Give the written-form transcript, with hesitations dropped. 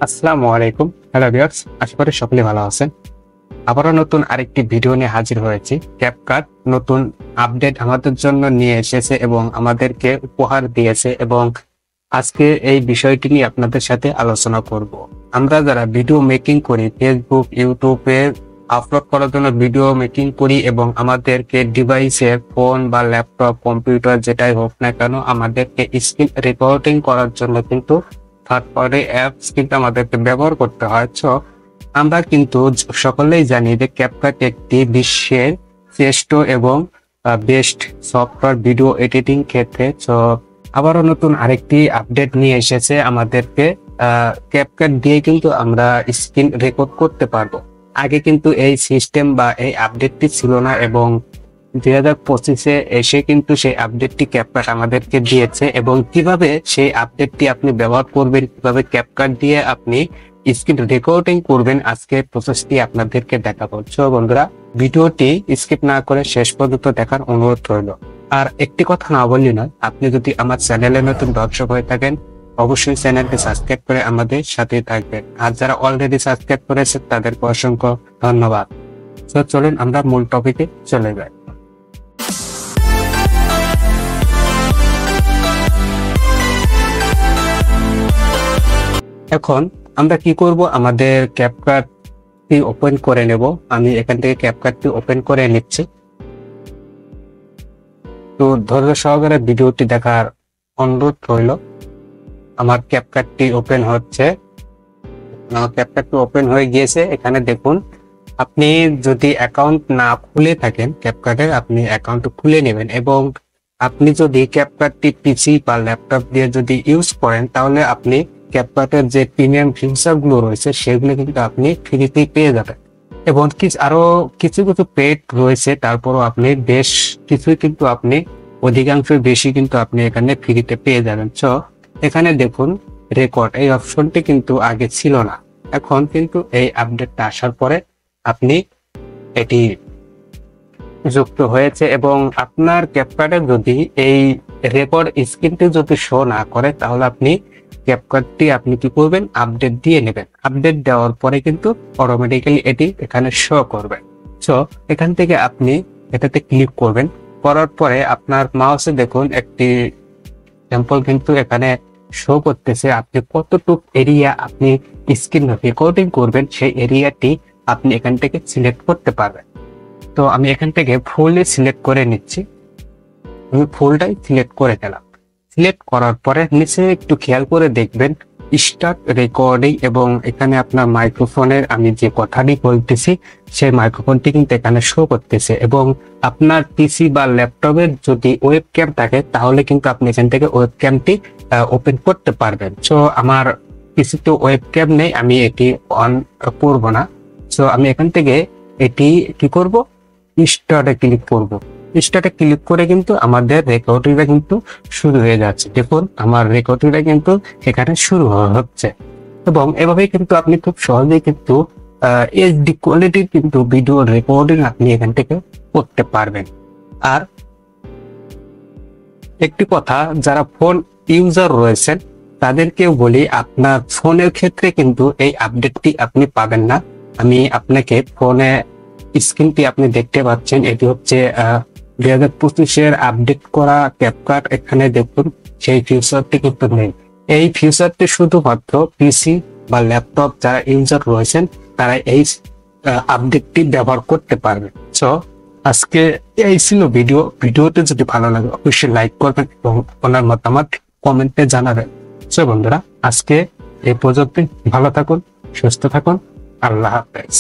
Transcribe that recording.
আসসালামু আলাইকুম। Hello viewers, আশা করি সকলে ভালো আছেন। আবারও নতুন আরেকটি ভিডিও নিয়ে হাজির হয়েছি। ক্যাপকাট নতুন আপডেট আমাদের জন্য নিয়ে এসেছে এবং আমাদেরকে উপহার দিয়েছে এবং আজকে এই বিষয়টি নিয়ে আপনাদের সাথে আলোচনা করব। আমরা যারা ভিডিও মেকিং করি, ফেসবুক, ইউটিউবে আপলোড করার জন্য ভিডিও মেকিং করি এবং আমাদেরকে ডিভাইসে ফোন বা ল্যাপটপ, কম্পিউটার যেটাই হোক না কেন আমাদেরকে স্ক্রিন রেকর্ডিং করার জন্য কিন্তু থার্ড পার্টি অ্যাপস কিন্তু আমাদেরকে ব্যবহার করতে হয়। তো আমরা কিন্তু সকলেই জানি যে ক্যাপকাট একটি বিশ্বের শ্রেষ্ঠ এবং বেস্ট সফটওয়্যার ভিডিও এডিটিং ক্ষেত্রে। তো আবারও নতুন আরেকটি আপডেট নিয়ে এসেছে আমাদেরকে। ক্যাপকাট দিয়ে কিন্তু আমরা স্ক্রিন রেকর্ড করতে পারবো। আগে কিন্তু এই সিস্টেম বা এই আপডেটটি ছিল না এবং 2025-এ এসে কিন্তু সেই আপডেটটি ক্যাপকাট আমাদেরকে দিয়েছে এবং কিভাবে সেই আপডেটটি আপনি ব্যবহার করবেন, কিভাবে ক্যাপকাট দিয়ে আপনি স্ক্রিন রেকর্ডিং করবেন, আজকে প্রসেসটি আপনাদেরকে দেখাবো। তো বন্ধুরা, ভিডিওটি স্কিপ না করে শেষ পর্যন্ত দেখার অনুরোধ রইল। আর একটি কথা না বললি নয়, আপনি যদি আমার চ্যানেলে নতুন দর্শক হয়ে থাকেন অবশ্যই চ্যানেলটি সাবস্ক্রাইব করে আমাদের সাথে থাকবেন। আর যারা অলরেডি সাবস্ক্রাইব করেছে তাদেরকে অসংখ্য ধন্যবাদ। তো চলুন আমরা মূল টপিকে চলে যাই। এখন আমরা কি করব, আমাদের ক্যাপকাটটি ওপেন করে নেব। আমি এখান থেকে ক্যাপকাটটি ওপেন করে নিচ্ছি। তো ধৈর্য সহকারে ভিডিওটি দেখার অনুরোধ রইল। আমার ক্যাপকাটটি ওপেন হচ্ছে। আমার ক্যাপকাটটি ওপেন হয়ে গিয়েছে। এখানে দেখুন, আপনি যদি অ্যাকাউন্ট না খুলে থাকেন ক্যাপকাটের, আপনি অ্যাকাউন্ট খুলে নেবেন এবং আপনি যদি ক্যাপকাটটি পিসি বা ল্যাপটপ দিয়ে যদি ইউজ করেন তাহলে আপনি ক্যাপকাটের যে প্রিমিয়াম ফিচার গুলো রয়েছে সেগুলো কিন্তু আপনি ফ্রিতেই পেয়ে যাবেন এবং আরো কিছু কিছু পেড রয়েছে, তারপরও আপনি বেশ কিছুই কিন্তু আপনি অধিকাংশ বেশি কিন্তু আপনি এখানে ফ্রিতে পেয়ে যাবেন। তো এখানে দেখুন রেকর্ড, এই অপশনটি কিন্তু আগে ছিল না, এখন কিন্তু এই আপডেটটা আসার পরে আপনি এটি যুক্ত হয়েছে এবং আপনার ক্যাপকাটে যদি এই রেকর্ড স্ক্রিনটি যদি শো না করে তাহলে আপনি ক্যাপকাটটি আপনি কি করবেন, আপডেট দিয়ে নেবেন। আপডেট দেওয়ার পরে কিন্তু অটোমেটিক্যালি এটি এখানে শো করবে। সো এখান থেকে আপনি এটাতে ক্লিক করবেন, করার পরে আপনার মাউসে দেখুন একটি স্যাম্পল কিন্তু এখানে শো করতেছে। আপনি কতটুকু এরিয়া আপনি স্ক্রিন রেকর্ডিং করবেন সেই এরিয়াটি আপনি এখান থেকে সিলেক্ট করতে পারবেন। তো আমি এখান থেকে ফুললি সিলেক্ট করে নিচ্ছি। আমি ফুলটাই সিলেক্ট করে দিলাম। সিলেক্ট করার পরে নিচে একটু খেয়াল করে দেখবেন স্টার্ট রেকর্ডিং এবং এখানে আপনার মাইক্রোফোনের আমি যে কথাটি বলতেছি সেই মাইক্রোফোনটি কিন্তু এখানে শো করতেছে এবং আপনার পিসি বা ল্যাপটপের যদি ওয়েব ক্যাম থাকে তাহলে কিন্তু আপনি এখান থেকে ওয়েব ক্যামটি ওপেন করতে পারবেন। সো আমার পিসিতে ওয়েব ক্যাম নেই, আমি এটি অন করব না। সো আমি এখান থেকে এটি কি করব, স্টার্টে ক্লিক করব। স্টার্টে ক্লিক করে কিন্তু আমাদের রেকর্ডিংটা কিন্তু শুরু হয়ে যাচ্ছে। দেখুন আমার রেকর্ডিংটা কিন্তু এখানে শুরু হচ্ছে এবং এভাবেই কিন্তু আপনি খুব সহজেই কিন্তু এইচডি কোয়ালিটির কিন্তু ভিডিও রেকর্ডিং আপনি এখান থেকে করতে পারবেন। আর একটি কথা, যারা ফোন ইউজার রয়েছেন তাদেরকেও বলি, আপনার ফোনের ক্ষেত্রে কিন্তু এই আপডেটটি আপনি পাবেন না। আমি আপনাকে ফোনে স্ক্রিনটি আপনি দেখতে পাচ্ছেন, এটি হচ্ছে 2025-এর আপডেট করা ক্যাপকাট। এখানে দেখুন সেই ফিচারটি কিন্তু নেই। এই ফিচারটি শুধুমাত্র পিসি বা ল্যাপটপ যারা ইউজার রয়েছেন তারা এই আপডেটটি ব্যবহার করতে পারবে। সো আজকে এই ছিল ভিডিওটি যদি ভালো লাগে অবশ্যই লাইক করবেন এবং আপনার মতামত কমেন্টে জানাবেন। সো বন্ধুরা, আজকে এই পর্যন্ত। ভালো থাকুন, সুস্থ থাকুন, আল্লাহ হাফেজ।